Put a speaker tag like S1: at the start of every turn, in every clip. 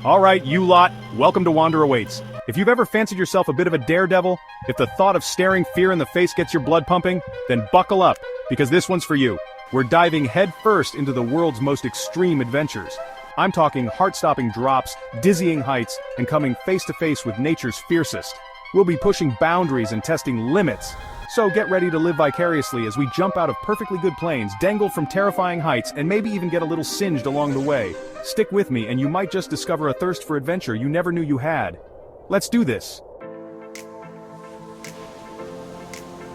S1: Alright, you lot, welcome to Wander Awaits. If you've ever fancied yourself a bit of a daredevil, if the thought of staring fear in the face gets your blood pumping, then buckle up, because this one's for you. We're diving headfirst into the world's most extreme adventures. I'm talking heart-stopping drops, dizzying heights, and coming face-to-face with nature's fiercest. We'll be pushing boundaries and testing limits. So get ready to live vicariously as we jump out of perfectly good planes, dangle from terrifying heights, and maybe even get a little singed along the way. Stick with me and you might just discover a thirst for adventure you never knew you had. Let's do this.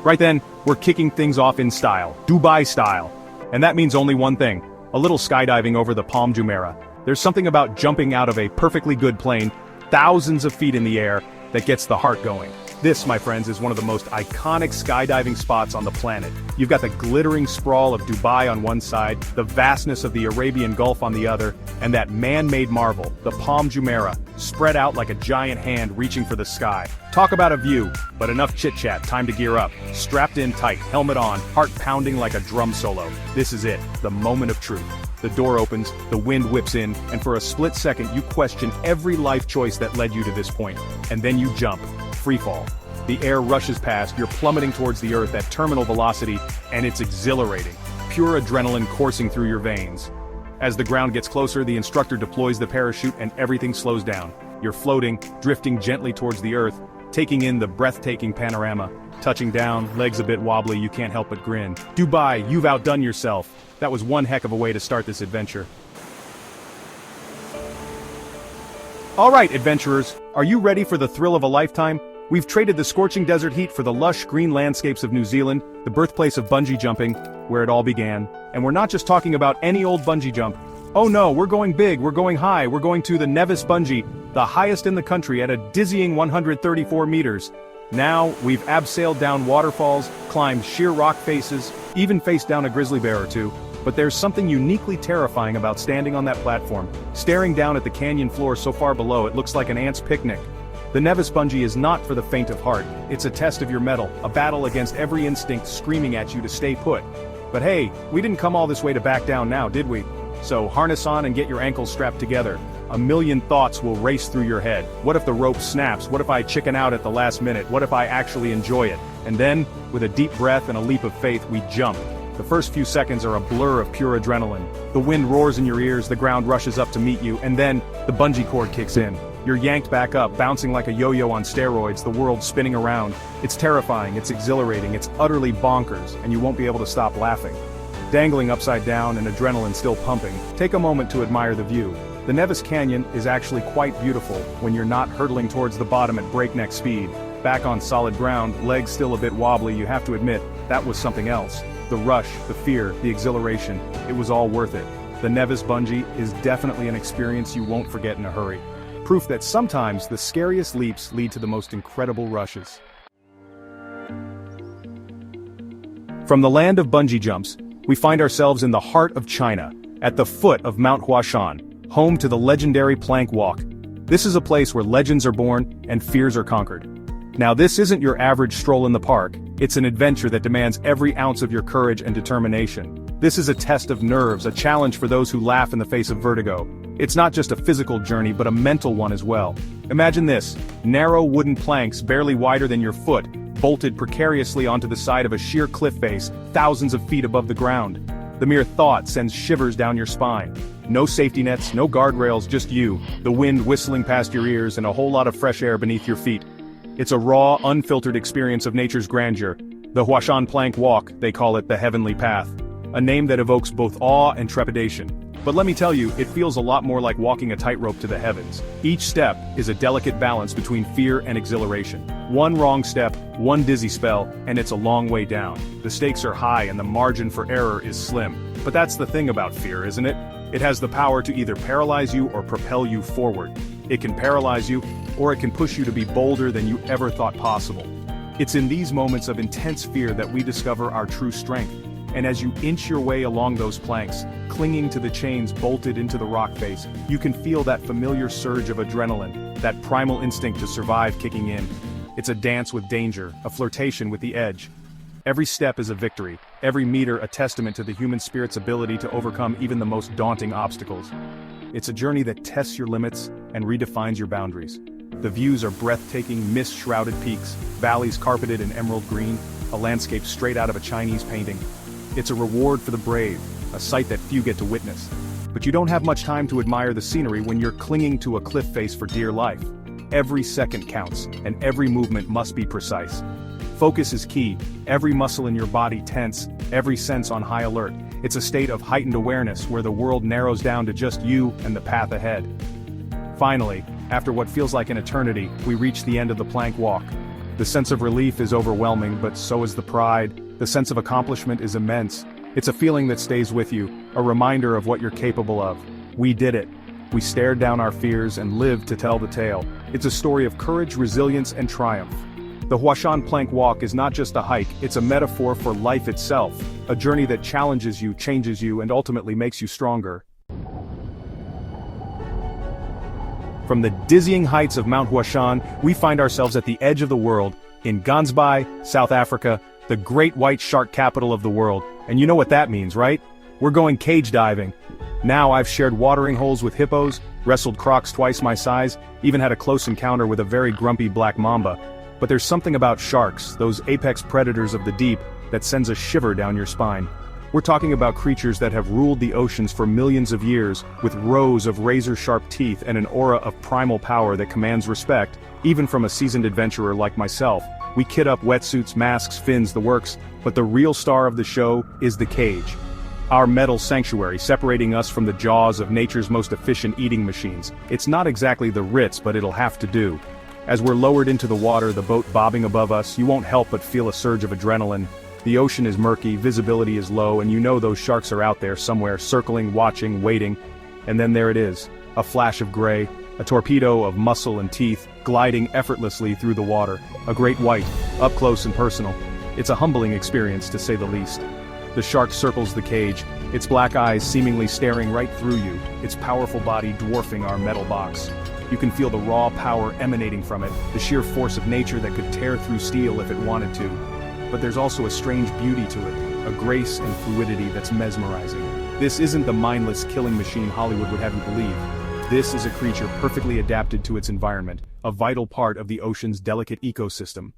S1: Right then, we're kicking things off in style, Dubai style. And that means only one thing, a little skydiving over the Palm Jumeirah. There's something about jumping out of a perfectly good plane, thousands of feet in the air, that gets the heart going. This, my friends, is one of the most iconic skydiving spots on the planet. You've got the glittering sprawl of Dubai on one side, the vastness of the Arabian Gulf on the other, and that man-made marvel, the Palm Jumeirah, spread out like a giant hand reaching for the sky. Talk about a view, but enough chit-chat, time to gear up. Strapped in tight, helmet on, heart pounding like a drum solo. This is it, the moment of truth. The door opens, the wind whips in, and for a split second you question every life choice that led you to this point. And then you jump. Free fall. The air rushes past, you're plummeting towards the earth at terminal velocity, and it's exhilarating. Pure adrenaline coursing through your veins. As the ground gets closer, the instructor deploys the parachute and everything slows down. You're floating, drifting gently towards the earth, taking in the breathtaking panorama. Touching down, legs a bit wobbly, you can't help but grin. Dubai, you've outdone yourself. That was one heck of a way to start this adventure. Alright, adventurers, are you ready for the thrill of a lifetime? We've traded the scorching desert heat for the lush green landscapes of New Zealand, the birthplace of bungee jumping, where it all began. And we're not just talking about any old bungee jump. Oh no, we're going big, we're going high, we're going to the Nevis Bungee, the highest in the country at a dizzying 134 meters. Now, we've abseiled down waterfalls, climbed sheer rock faces, even faced down a grizzly bear or two. But there's something uniquely terrifying about standing on that platform, staring down at the canyon floor so far below it looks like an ant's picnic. The Nevis Bungee is not for the faint of heart, it's a test of your mettle, a battle against every instinct screaming at you to stay put. But hey, we didn't come all this way to back down now, did we? So harness on and get your ankles strapped together. A million thoughts will race through your head. What if the rope snaps? What if I chicken out at the last minute? What if I actually enjoy it? And then, with a deep breath and a leap of faith, we jump. The first few seconds are a blur of pure adrenaline. The wind roars in your ears, the ground rushes up to meet you, and then, the bungee cord kicks in. You're yanked back up, bouncing like a yo-yo on steroids, the world spinning around. It's terrifying, it's exhilarating, it's utterly bonkers, and you won't be able to stop laughing. Dangling upside down and adrenaline still pumping, take a moment to admire the view. The Nevis Canyon is actually quite beautiful when you're not hurtling towards the bottom at breakneck speed. Back on solid ground, legs still a bit wobbly, you have to admit, that was something else. The rush, the fear, the exhilaration, it was all worth it. The Nevis Bungee is definitely an experience you won't forget in a hurry. Proof that sometimes the scariest leaps lead to the most incredible rushes. From the land of bungee jumps, we find ourselves in the heart of China, at the foot of Mount Huashan, home to the legendary Plank Walk. This is a place where legends are born and fears are conquered. Now this isn't your average stroll in the park, it's an adventure that demands every ounce of your courage and determination. This is a test of nerves, a challenge for those who laugh in the face of vertigo. It's not just a physical journey but a mental one as well. Imagine this, narrow wooden planks barely wider than your foot, bolted precariously onto the side of a sheer cliff face, thousands of feet above the ground. The mere thought sends shivers down your spine. No safety nets, no guardrails, just you, the wind whistling past your ears and a whole lot of fresh air beneath your feet. It's a raw, unfiltered experience of nature's grandeur. The Huashan Plank Walk, they call it the Heavenly Path. A name that evokes both awe and trepidation. But let me tell you, it feels a lot more like walking a tightrope to the heavens. Each step is a delicate balance between fear and exhilaration. One wrong step, one dizzy spell, and it's a long way down. The stakes are high and the margin for error is slim. But that's the thing about fear, isn't it? It has the power to either paralyze you or propel you forward. It can paralyze you, or it can push you to be bolder than you ever thought possible. It's in these moments of intense fear that we discover our true strength. And as you inch your way along those planks, clinging to the chains bolted into the rock face, you can feel that familiar surge of adrenaline, that primal instinct to survive kicking in. It's a dance with danger, a flirtation with the edge. Every step is a victory, every meter a testament to the human spirit's ability to overcome even the most daunting obstacles. It's a journey that tests your limits and redefines your boundaries. The views are breathtaking, mist-shrouded peaks, valleys carpeted in emerald green, a landscape straight out of a Chinese painting. It's a reward for the brave, a sight that few get to witness. But you don't have much time to admire the scenery when you're clinging to a cliff face for dear life. Every second counts, and every movement must be precise. Focus is key, every muscle in your body tense, every sense on high alert. It's a state of heightened awareness where the world narrows down to just you and the path ahead. Finally, after what feels like an eternity, we reach the end of the plank walk. The sense of relief is overwhelming, but so is the pride. The sense of accomplishment is immense. It's a feeling that stays with you, a reminder of what you're capable of. We did it. We stared down our fears and lived to tell the tale. It's a story of courage, resilience, and triumph. The Huashan Plank Walk is not just a hike, it's a metaphor for life itself, a journey that challenges you, changes you, and ultimately makes you stronger. From the dizzying heights of Mount Huashan, we find ourselves at the edge of the world, in Gansbai, South Africa, the great white shark capital of the world. And you know what that means, right? We're going cage diving. Now I've shared watering holes with hippos, wrestled crocs twice my size, even had a close encounter with a very grumpy black mamba. But there's something about sharks, those apex predators of the deep, that sends a shiver down your spine. We're talking about creatures that have ruled the oceans for millions of years, with rows of razor-sharp teeth and an aura of primal power that commands respect, even from a seasoned adventurer like myself. We kit up wetsuits, masks, fins, the works, but the real star of the show is the cage. Our metal sanctuary separating us from the jaws of nature's most efficient eating machines. It's not exactly the Ritz, but it'll have to do. As we're lowered into the water, the boat bobbing above us, you won't help but feel a surge of adrenaline. The ocean is murky, visibility is low, and you know those sharks are out there somewhere, circling, watching, waiting. And then there it is, a flash of gray, a torpedo of muscle and teeth, gliding effortlessly through the water, a great white, up close and personal. It's a humbling experience, to say the least. The shark circles the cage, its black eyes seemingly staring right through you, its powerful body dwarfing our metal box. You can feel the raw power emanating from it, the sheer force of nature that could tear through steel if it wanted to. But there's also a strange beauty to it, a grace and fluidity that's mesmerizing. This isn't the mindless killing machine Hollywood would have you believe. This is a creature perfectly adapted to its environment, a vital part of the ocean's delicate ecosystem.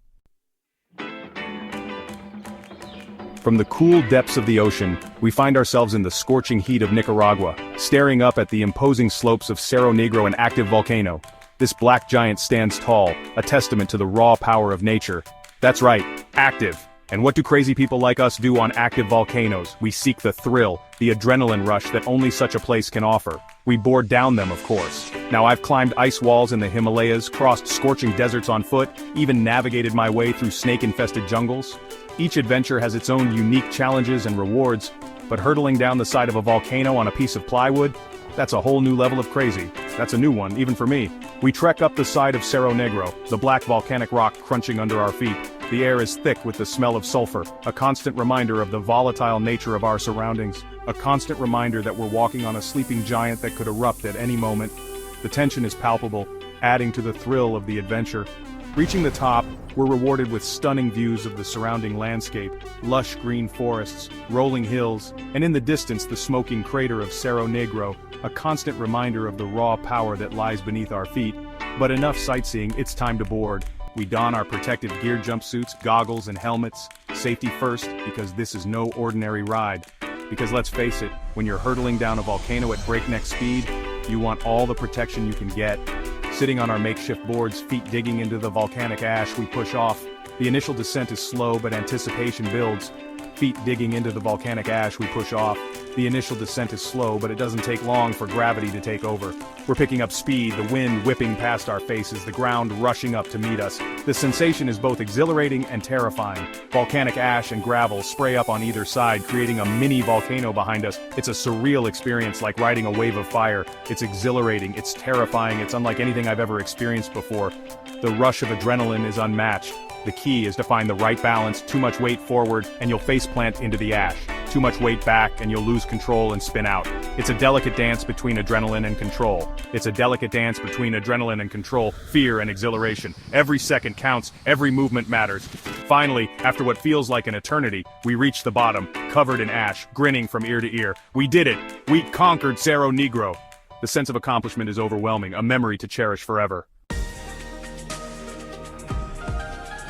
S1: From the cool depths of the ocean, we find ourselves in the scorching heat of Nicaragua, staring up at the imposing slopes of Cerro Negro, an active volcano. This black giant stands tall, a testament to the raw power of nature. That's right, active. And what do crazy people like us do on active volcanoes? We seek the thrill, the adrenaline rush that only such a place can offer. We bore down them, of course. Now I've climbed ice walls in the Himalayas, crossed scorching deserts on foot, even navigated my way through snake-infested jungles. Each adventure has its own unique challenges and rewards, but hurtling down the side of a volcano on a piece of plywood? That's a whole new level of crazy. That's a new one, even for me. We trek up the side of Cerro Negro, the black volcanic rock crunching under our feet. The air is thick with the smell of sulfur, a constant reminder of the volatile nature of our surroundings, a constant reminder that we're walking on a sleeping giant that could erupt at any moment. The tension is palpable, adding to the thrill of the adventure. Reaching the top, we're rewarded with stunning views of the surrounding landscape, lush green forests, rolling hills, and in the distance the smoking crater of Cerro Negro, a constant reminder of the raw power that lies beneath our feet. But enough sightseeing, it's time to board. We don our protective gear, jumpsuits, goggles, and helmets. Safety first, because this is no ordinary ride. Because let's face it, when you're hurtling down a volcano at breakneck speed, you want all the protection you can get. Sitting on our makeshift boards, feet digging into the volcanic ash, we push off. The initial descent is slow, but anticipation builds. Feet digging into the volcanic ash, we push off. The initial descent is slow, but it doesn't take long for gravity to take over. We're picking up speed, the wind whipping past our faces, the ground rushing up to meet us. The sensation is both exhilarating and terrifying. Volcanic ash and gravel spray up on either side, creating a mini volcano behind us. It's a surreal experience, like riding a wave of fire. It's exhilarating, it's terrifying, it's unlike anything I've ever experienced before. The rush of adrenaline is unmatched. The key is to find the right balance. Too much weight forward, and you'll face plant into the ash. Too much weight back, and you'll lose control and spin out. It's a delicate dance between adrenaline and control. It's a delicate dance between adrenaline and control, fear and exhilaration. Every second counts, every movement matters. Finally, after what feels like an eternity, we reach the bottom, covered in ash, grinning from ear to ear. We did it! We conquered Cerro Negro! The sense of accomplishment is overwhelming, a memory to cherish forever.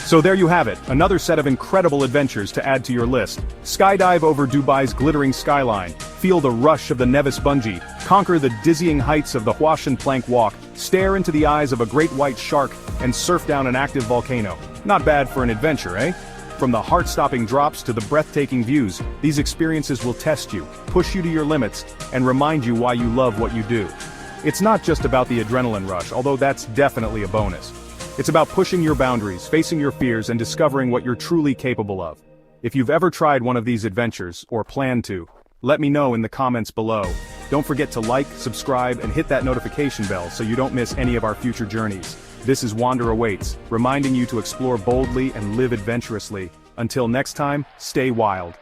S1: So there you have it, another set of incredible adventures to add to your list. Skydive over Dubai's glittering skyline, feel the rush of the Nevis Bungee, conquer the dizzying heights of the Huashan Plank Walk, stare into the eyes of a great white shark, and surf down an active volcano. Not bad for an adventure, eh? From the heart-stopping drops to the breathtaking views, these experiences will test you, push you to your limits, and remind you why you love what you do. It's not just about the adrenaline rush, although that's definitely a bonus. It's about pushing your boundaries, facing your fears, and discovering what you're truly capable of. If you've ever tried one of these adventures, or plan to, let me know in the comments below. Don't forget to like, subscribe, and hit that notification bell so you don't miss any of our future journeys. This is Wander Awaits, reminding you to explore boldly and live adventurously. Until next time, stay wild.